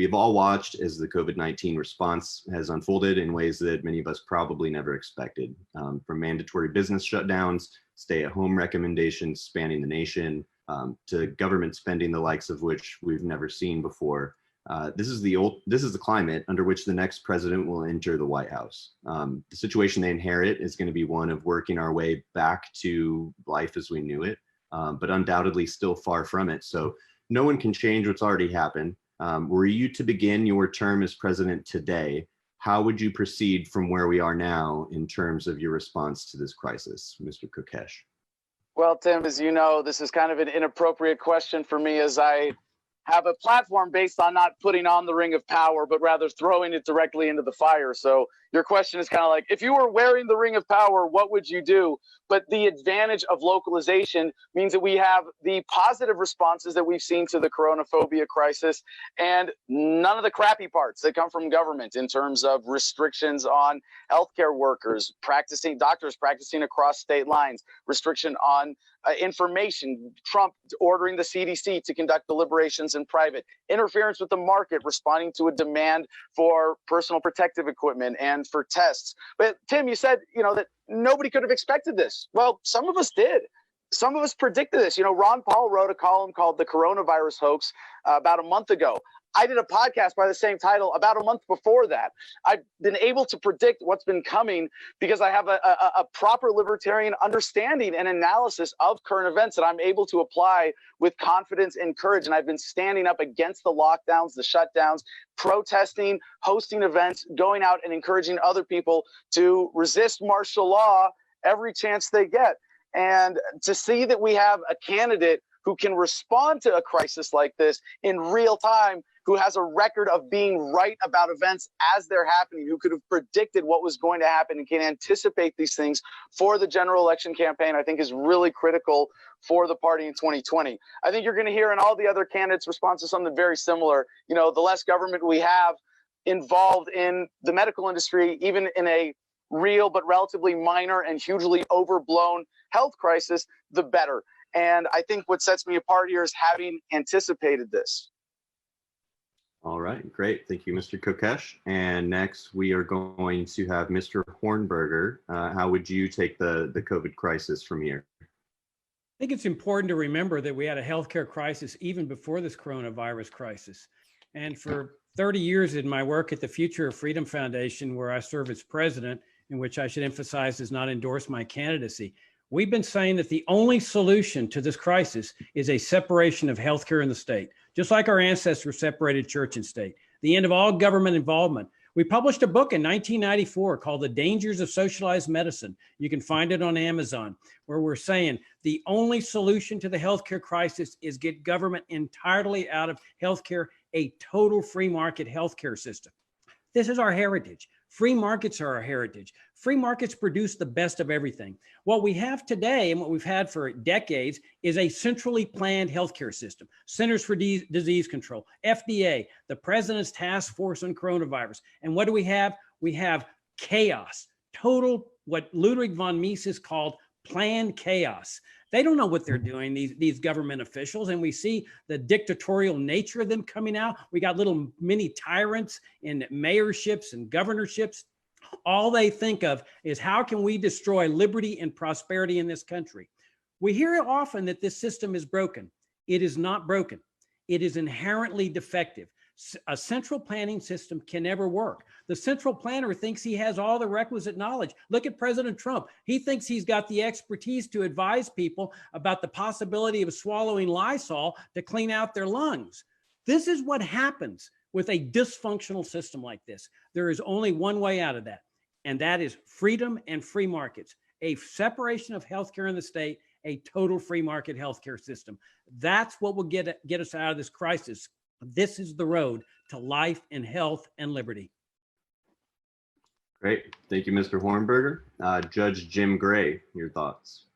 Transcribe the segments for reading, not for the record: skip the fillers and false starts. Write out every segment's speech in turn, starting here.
We have all watched as the COVID-19 response has unfolded in ways that many of us probably never expected, from mandatory business shutdowns, stay-at-home recommendations spanning the nation, to government spending the likes of which we've never seen before. This is the climate under which the next president will enter the White House. The situation they inherit is going to be one of working our way back to life as we knew it, but undoubtedly still far from it. So no one can change what's already happened. Were you to begin your term as president today, how would you proceed from where we are now in terms of your response to this crisis, Mr. Kokesh? Well, Tim, as you know, this is kind of an inappropriate question for me, as I have a platform based on not putting on the ring of power, but rather throwing it directly into the fire. So your question is kind of like, if you were wearing the ring of power, what would you do? But the advantage of localization means that we have the positive responses that we've seen to the coronaphobia crisis and none of the crappy parts that come from government in terms of restrictions on healthcare workers, doctors practicing across state lines, restriction on information, Trump ordering the CDC to conduct deliberations in private, interference with the market, responding to a demand for personal protective equipment and for tests. But Tim, you said, that nobody could have expected this. Well, some of us did. Some of us predicted this. Ron Paul wrote a column called The Coronavirus Hoax about a month ago. I did a podcast by the same title about a month before that. I've been able to predict what's been coming because I have a proper libertarian understanding and analysis of current events that I'm able to apply with confidence and courage. And I've been standing up against the lockdowns, the shutdowns, protesting, hosting events, going out and encouraging other people to resist martial law every chance they get. And to see that we have a candidate who can respond to a crisis like this in real time, who has a record of being right about events as they're happening, who could have predicted what was going to happen and can anticipate these things for the general election campaign, I think is really critical for the party in 2020. I think you're going to hear in all the other candidates' responses something very similar. The less government we have involved in the medical industry, even in a real but relatively minor and hugely overblown health crisis, the better. And I think what sets me apart here is having anticipated this. All right, great. Thank you, Mr. Kokesh. And next we are going to have Mr. Hornberger. How would you take the COVID crisis from here? I think it's important to remember that we had a healthcare crisis even before this coronavirus crisis. And for 30 years in my work at the Future of Freedom Foundation, where I serve as president, in which I should emphasize does not endorse my candidacy, we've been saying that the only solution to this crisis is a separation of healthcare and the state, just like our ancestors separated church and state, the end of all government involvement. We published a book in 1994 called The Dangers of Socialized Medicine. You can find it on Amazon, where we're saying the only solution to the healthcare crisis is get government entirely out of healthcare, a total free market healthcare system. This is our heritage. Free markets are our heritage. Free markets produce the best of everything. What we have today and what we've had for decades is a centrally planned healthcare system, Centers for Disease Control, FDA, the President's Task Force on Coronavirus. And what do we have? We have chaos, total, what Ludwig von Mises called planned chaos. They don't know what they're doing, these government officials, and we see the dictatorial nature of them coming out. We got little mini tyrants in mayorships and governorships. All they think of is how can we destroy liberty and prosperity in this country? We hear often that this system is broken. It is not broken. It is inherently defective. A central planning system can never work. The central planner thinks he has all the requisite knowledge. Look at President Trump. He thinks he's got the expertise to advise people about the possibility of swallowing Lysol to clean out their lungs. This is what happens with a dysfunctional system like this. There is only one way out of that, and that is freedom and free markets, a separation of healthcare in the state, a total free market healthcare system. That's what will get us out of this crisis. This is the road to life and health and liberty. Great. Thank you, Mr. Hornberger. Judge Jim Gray, your thoughts.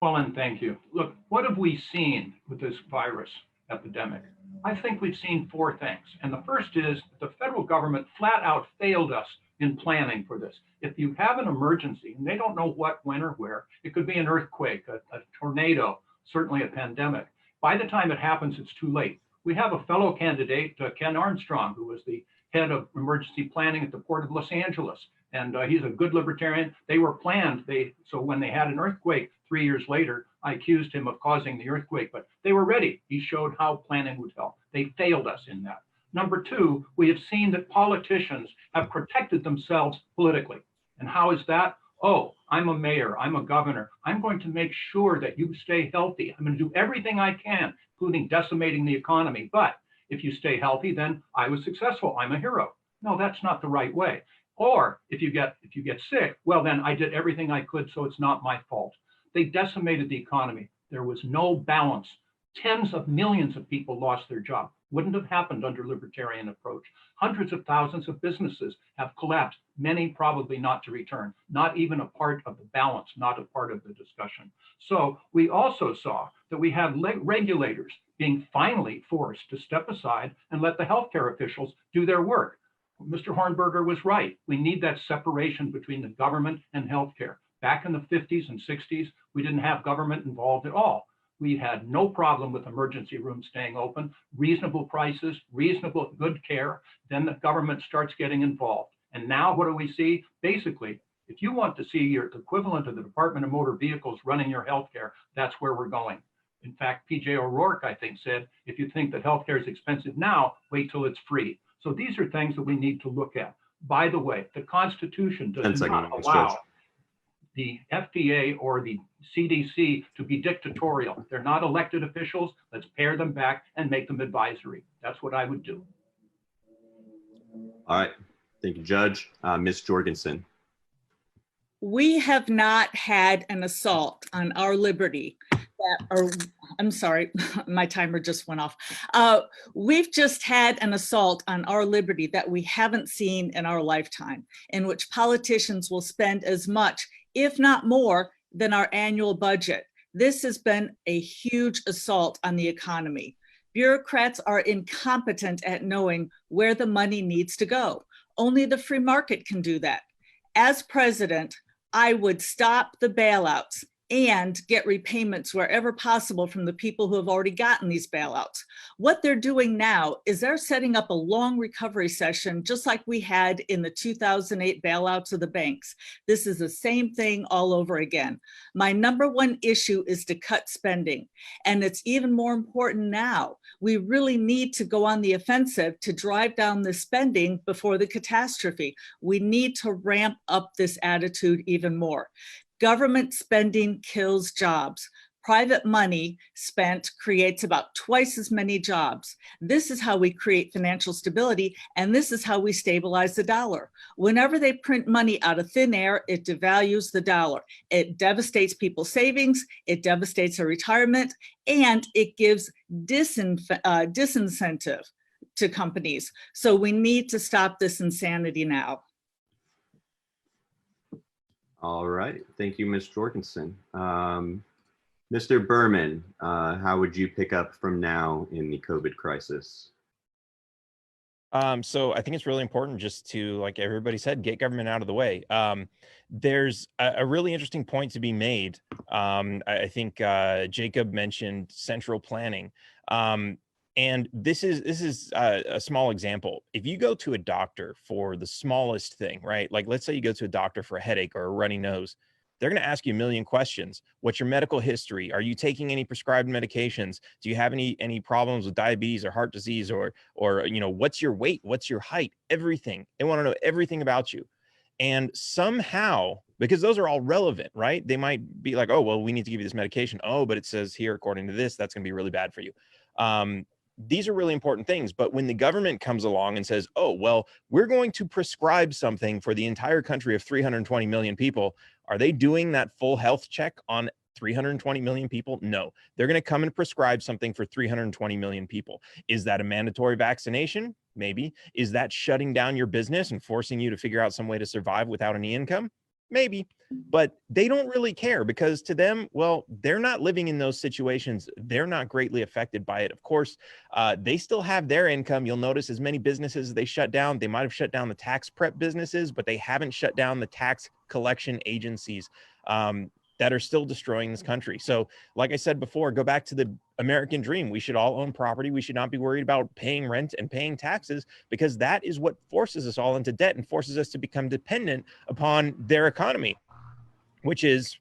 Well, and thank you. Look, what have we seen with this virus epidemic? I think we've seen four things. And the first is the federal government flat out failed us in planning for this. If you have an emergency and they don't know what, when, or where, it could be an earthquake, a tornado, certainly a pandemic. By the time it happens, it's too late. We have a fellow candidate, Ken Armstrong, who was the head of emergency planning at the Port of Los Angeles. And he's a good libertarian. They were planned. So when they had an earthquake 3 years later, I accused him of causing the earthquake, but they were ready. He showed how planning would help. They failed us in that. Number two, we have seen that politicians have protected themselves politically. And how is that? Oh, I'm a mayor, I'm a governor. I'm going to make sure that you stay healthy. I'm going to do everything I can, including decimating the economy. But if you stay healthy, then I was successful. I'm a hero. No, that's not the right way. Or if you get sick, well, then I did everything I could, so it's not my fault. They decimated the economy. There was no balance. Tens of millions of people lost their job. Wouldn't have happened under libertarian approach. Hundreds of thousands of businesses have collapsed, many probably not to return, not even a part of the balance, not a part of the discussion. So we also saw that we have regulators being finally forced to step aside and let the healthcare officials do their work. Mr. Hornberger was right. We need that separation between the government and healthcare. Back in the 50s and 60s, we didn't have government involved at all. We had no problem with emergency rooms staying open, reasonable prices, reasonable good care. Then the government starts getting involved. And now what do we see? Basically, if you want to see your equivalent of the Department of Motor Vehicles running your healthcare, that's where we're going. In fact, PJ O'Rourke, I think, said, if you think that healthcare is expensive now, wait till it's free. So these are things that we need to look at. By the way, the Constitution does not allow the FDA or the CDC to be dictatorial. They're not elected officials. Let's pare them back and make them advisory. That's what I would do. All right. Thank you, Judge. Ms. Jorgensen. We have not had an assault on our liberty I'm sorry, my timer just went off. We've just had an assault on our liberty that we haven't seen in our lifetime, in which politicians will spend as much, if not more, than our annual budget. This has been a huge assault on the economy. Bureaucrats are incompetent at knowing where the money needs to go. Only the free market can do that. As president, I would stop the bailouts and get repayments wherever possible from the people who have already gotten these bailouts. What they're doing now is they're setting up a long recovery session, just like we had in the 2008 bailouts of the banks. This is the same thing all over again. My number one issue is to cut spending, and it's even more important now. We really need to go on the offensive to drive down the spending before the catastrophe. We need to ramp up this attitude even more. Government spending kills jobs. Private money spent creates about twice as many jobs. This is how we create financial stability, and this is how we stabilize the dollar. Whenever they print money out of thin air, it devalues the dollar. It devastates people's savings, it devastates their retirement, and it gives disincentive to companies. So we need to stop this insanity now. All right. Thank you, Ms. Jorgensen. Mr. Berman, how would you pick up from now in the COVID crisis? So I think it's really important just to, like everybody said, get government out of the way. There's a really interesting point to be made. I think Jacob mentioned central planning. And this is a small example. If you go to a doctor for the smallest thing, right? Like let's say you go to a doctor for a headache or a runny nose, they're going to ask you a million questions. What's your medical history? Are you taking any prescribed medications? Do you have any problems with diabetes or heart disease or you know, what's your weight? What's your height? Everything. They want to know everything about you. And somehow, because those are all relevant, right? They might be like, oh, well, we need to give you this medication. Oh, but it says here, according to this, that's going to be really bad for you. These are really important things. But when the government comes along and says, oh, well, we're going to prescribe something for the entire country of 320 million people, are they doing that full health check on 320 million people? No, they're going to come and prescribe something for 320 million people. Is that a mandatory vaccination? Maybe. Is that shutting down your business and forcing you to figure out some way to survive without any income? Maybe. But they don't really care because to them, well, they're not living in those situations. They're not greatly affected by it. Of course, they still have their income. You'll notice as many businesses they shut down, they might have shut down the tax prep businesses, but they haven't shut down the tax collection agencies. that are still destroying this country. So like I said before, go back to the American dream. We should all own property. We should not be worried about paying rent and paying taxes, because that is what forces us all into debt and forces us to become dependent upon their economy, which is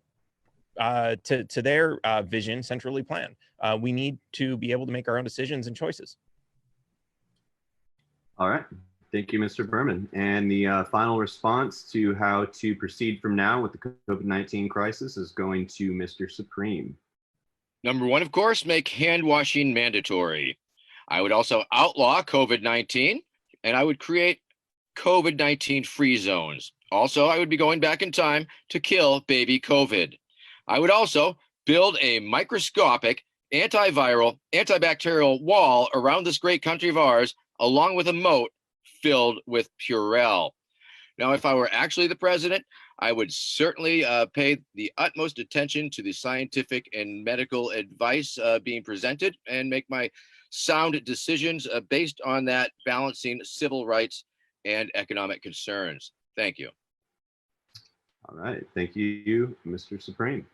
to their vision, centrally planned. We need to be able to make our own decisions and choices. All right. Thank you, Mr. Berman. And the final response to how to proceed from now with the COVID-19 crisis is going to Mr. Supreme. Number one, of course, make hand washing mandatory. I would also outlaw COVID-19, and I would create COVID-19 free zones. Also, I would be going back in time to kill baby COVID. I would also build a microscopic antiviral, antibacterial wall around this great country of ours, along with a moat filled with Purell. Now, if I were actually the president, I would certainly pay the utmost attention to the scientific and medical advice being presented and make my sound decisions based on that, balancing civil rights and economic concerns. Thank you. All right. Thank you, Mr. Supreme.